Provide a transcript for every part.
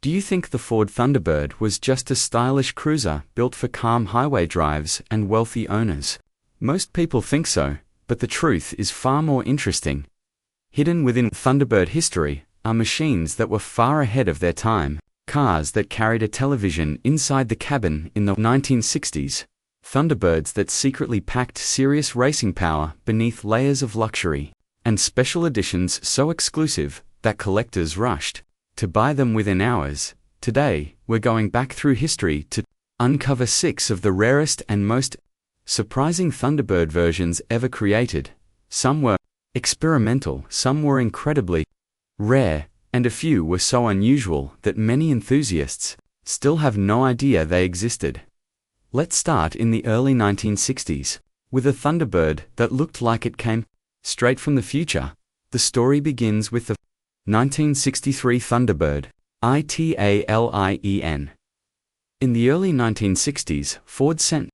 Do you think the Ford Thunderbird was just a stylish cruiser built for calm highway drives and wealthy owners? Most people think so, but the truth is far more interesting. Hidden within Thunderbird history are machines that were far ahead of their time, cars that carried a television inside the cabin in the 1960s, Thunderbirds that secretly packed serious racing power beneath layers of luxury, and special editions so exclusive that collectors rushed to buy them within hours. Today, we're going back through history to uncover 6 of the rarest and most surprising Thunderbird versions ever created. Some were experimental, some were incredibly rare, and a few were so unusual that many enthusiasts still have no idea they existed. Let's start in the early 1960s, with a Thunderbird that looked like it came straight from the future. The story begins with the 1963 Thunderbird, Italien. In the early 1960s, Ford sent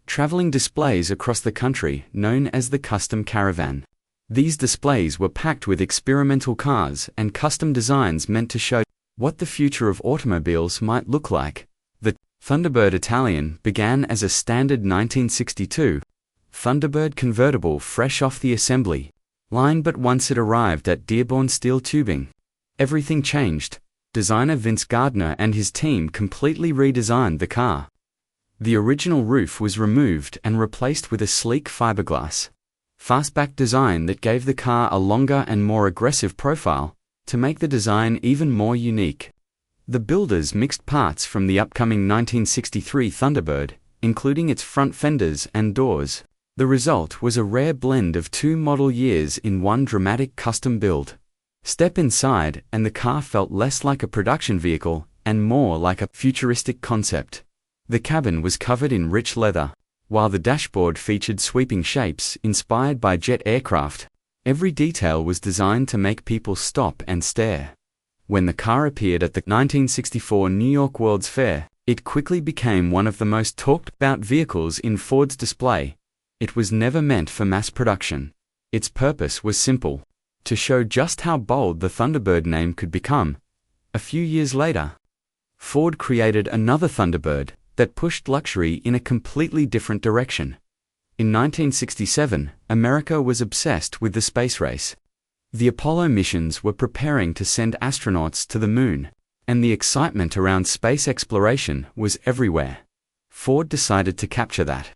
traveling displays across the country known as the Custom Caravan. These displays were packed with experimental cars and custom designs meant to show what the future of automobiles might look like. The Thunderbird Italian began as a standard 1962 Thunderbird convertible fresh off the assembly line, but once it arrived at Dearborn steel tubing, everything changed. Designer Vince Gardner and his team completely redesigned the car. The original roof was removed and replaced with a sleek fiberglass fastback design that gave the car a longer and more aggressive profile to make the design even more unique. The builders mixed parts from the upcoming 1963 Thunderbird, including its front fenders and doors. The result was a rare blend of 2 model years in one dramatic custom build. Step inside and the car felt less like a production vehicle and more like a futuristic concept. The cabin was covered in rich leather, while the dashboard featured sweeping shapes inspired by jet aircraft. Every detail was designed to make people stop and stare. When the car appeared at the 1964 New York World's Fair, it quickly became one of the most talked about vehicles in Ford's display. It was never meant for mass production. Its purpose was simple: to show just how bold the Thunderbird name could become. A few years later, Ford created another Thunderbird that pushed luxury in a completely different direction. In 1967, America was obsessed with the space race. The Apollo missions were preparing to send astronauts to the moon, and the excitement around space exploration was everywhere. Ford decided to capture that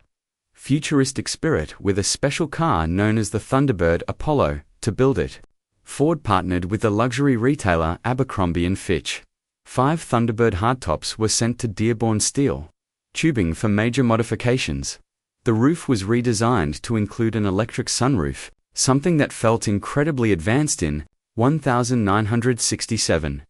futuristic spirit with a special car known as the Thunderbird Apollo. To build it, Ford partnered with the luxury retailer Abercrombie & Fitch. 5 Thunderbird hardtops were sent to Dearborn steel tubing for major modifications. The roof was redesigned to include an electric sunroof, something that felt incredibly advanced in 1967.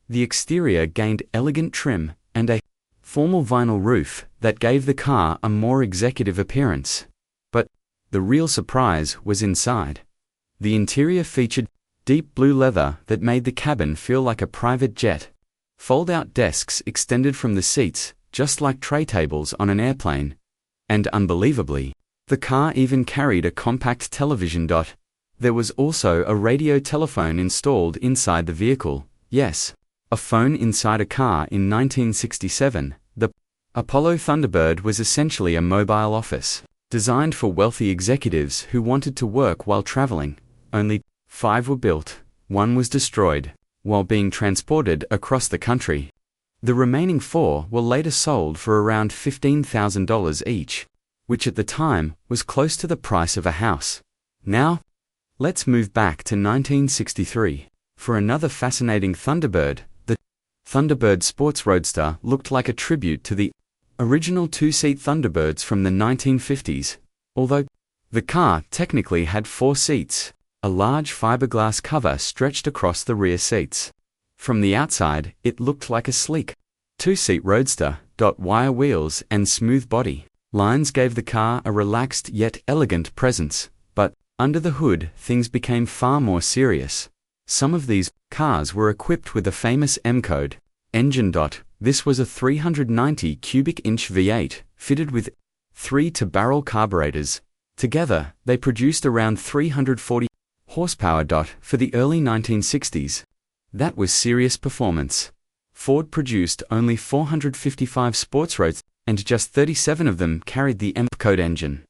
The exterior gained elegant trim and a formal vinyl roof that gave the car a more executive appearance. But the real surprise was inside. The interior featured deep blue leather that made the cabin feel like a private jet. Fold-out desks extended from the seats, just like tray tables on an airplane. And unbelievably, the car even carried a compact television. There was also a radio telephone installed inside the vehicle. Yes, a phone inside a car in 1967. The Apollo Thunderbird was essentially a mobile office, designed for wealthy executives who wanted to work while traveling. Only 5 were built. 1 was destroyed while being transported across the country. The remaining 4 were later sold for around $15,000 each, which at the time was close to the price of a house. Now, let's move back to 1963 for another fascinating Thunderbird. The Thunderbird Sports Roadster looked like a tribute to the original 2-seat Thunderbirds from the 1950s, although the car technically had 4 seats. A large fiberglass cover stretched across the rear seats. From the outside, it looked like a sleek 2-seat roadster. Wire wheels and smooth body lines gave the car a relaxed yet elegant presence, but under the hood, things became far more serious. Some of these cars were equipped with the famous M Code engine. This was a 390 cubic inch V8 fitted with 3-barrel carburetors. Together, they produced around 340 horsepower. For the early 1960s, that was serious performance. Ford produced only 455 Sports Roadsters, and just 37 of them carried the M Code engine.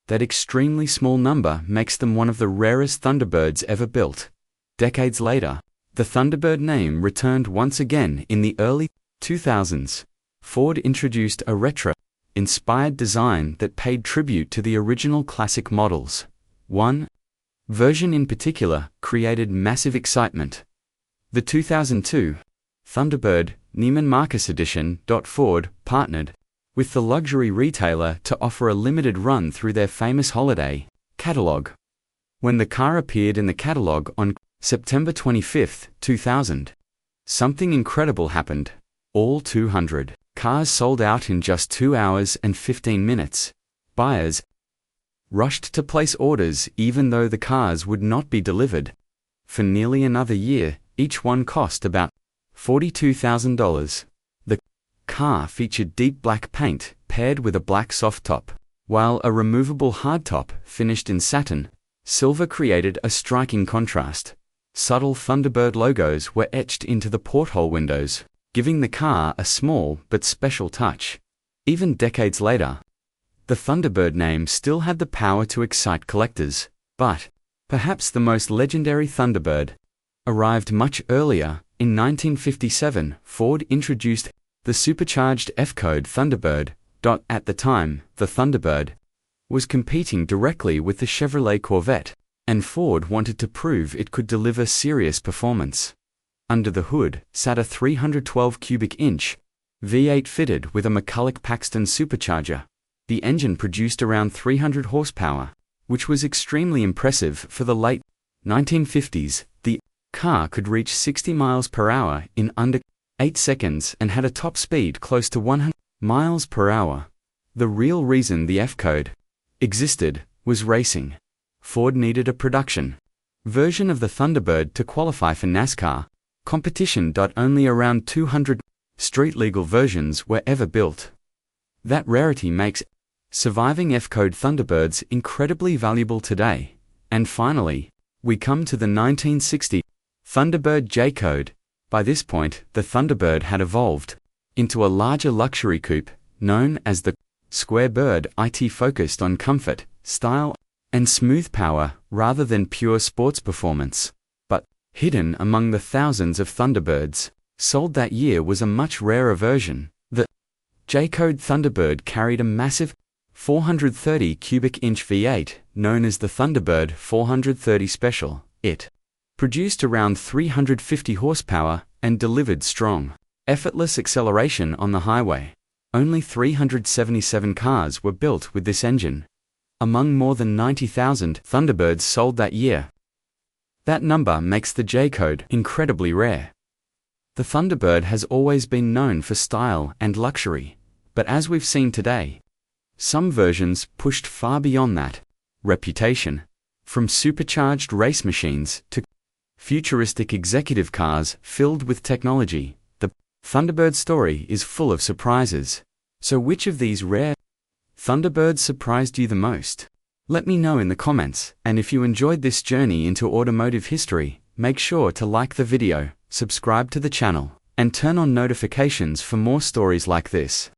That extremely small number makes them one of the rarest Thunderbirds ever built. Decades later, the Thunderbird name returned once again in the early 2000s. Ford introduced a retro-inspired design that paid tribute to the original classic models. One version in particular created massive excitement. The 2002 Thunderbird Neiman Marcus Edition. Ford partnered with the luxury retailer to offer a limited run through their famous holiday catalog. When the car appeared in the catalog on September 25, 2000, something incredible happened. All 200 cars sold out in just 2 hours and 15 minutes. Buyers rushed to place orders even though the cars would not be delivered. For nearly another year, each one cost about $42,000. The car featured deep black paint paired with a black soft top, while a removable hardtop finished in satin. Silver created a striking contrast. Subtle Thunderbird logos were etched into the porthole windows, giving the car a small but special touch. Even decades later, the Thunderbird name still had the power to excite collectors. But perhaps the most legendary Thunderbird arrived much earlier. In 1957, Ford introduced the supercharged F Code Thunderbird. At the time, the Thunderbird was competing directly with the Chevrolet Corvette, and Ford wanted to prove it could deliver serious performance. Under the hood sat a 312 cubic inch V8 fitted with a McCulloch Paxton supercharger. The engine produced around 300 horsepower, which was extremely impressive for the late 1950s. The car could reach 60 miles per hour in under 8 seconds and had a top speed close to 100 miles per hour. The real reason the F Code existed was racing. Ford needed a production version of the Thunderbird to qualify for NASCAR competition. Only around 200 street-legal versions were ever built. That rarity makes surviving F Code Thunderbirds incredibly valuable today. And finally, we come to the 1960 Thunderbird J Code. By this point, the Thunderbird had evolved into a larger luxury coupe known as the Square Bird. It focused on comfort, style, and smooth power rather than pure sports performance. But hidden among the thousands of Thunderbirds sold that year was a much rarer version. The J Code Thunderbird carried a massive 430 cubic inch V8 known as the Thunderbird 430 Special. It produced around 350 horsepower and delivered strong, effortless acceleration on the highway. Only 377 cars were built with this engine, among more than 90,000 Thunderbirds sold that year. That number makes the J Code incredibly rare. The Thunderbird has always been known for style and luxury, but as we've seen today, some versions pushed far beyond that reputation. From supercharged race machines to futuristic executive cars filled with technology, the Thunderbird story is full of surprises. So which of these rare Thunderbirds surprised you the most? Let me know in the comments, and if you enjoyed this journey into automotive history, make sure to like the video, subscribe to the channel, and turn on notifications for more stories like this.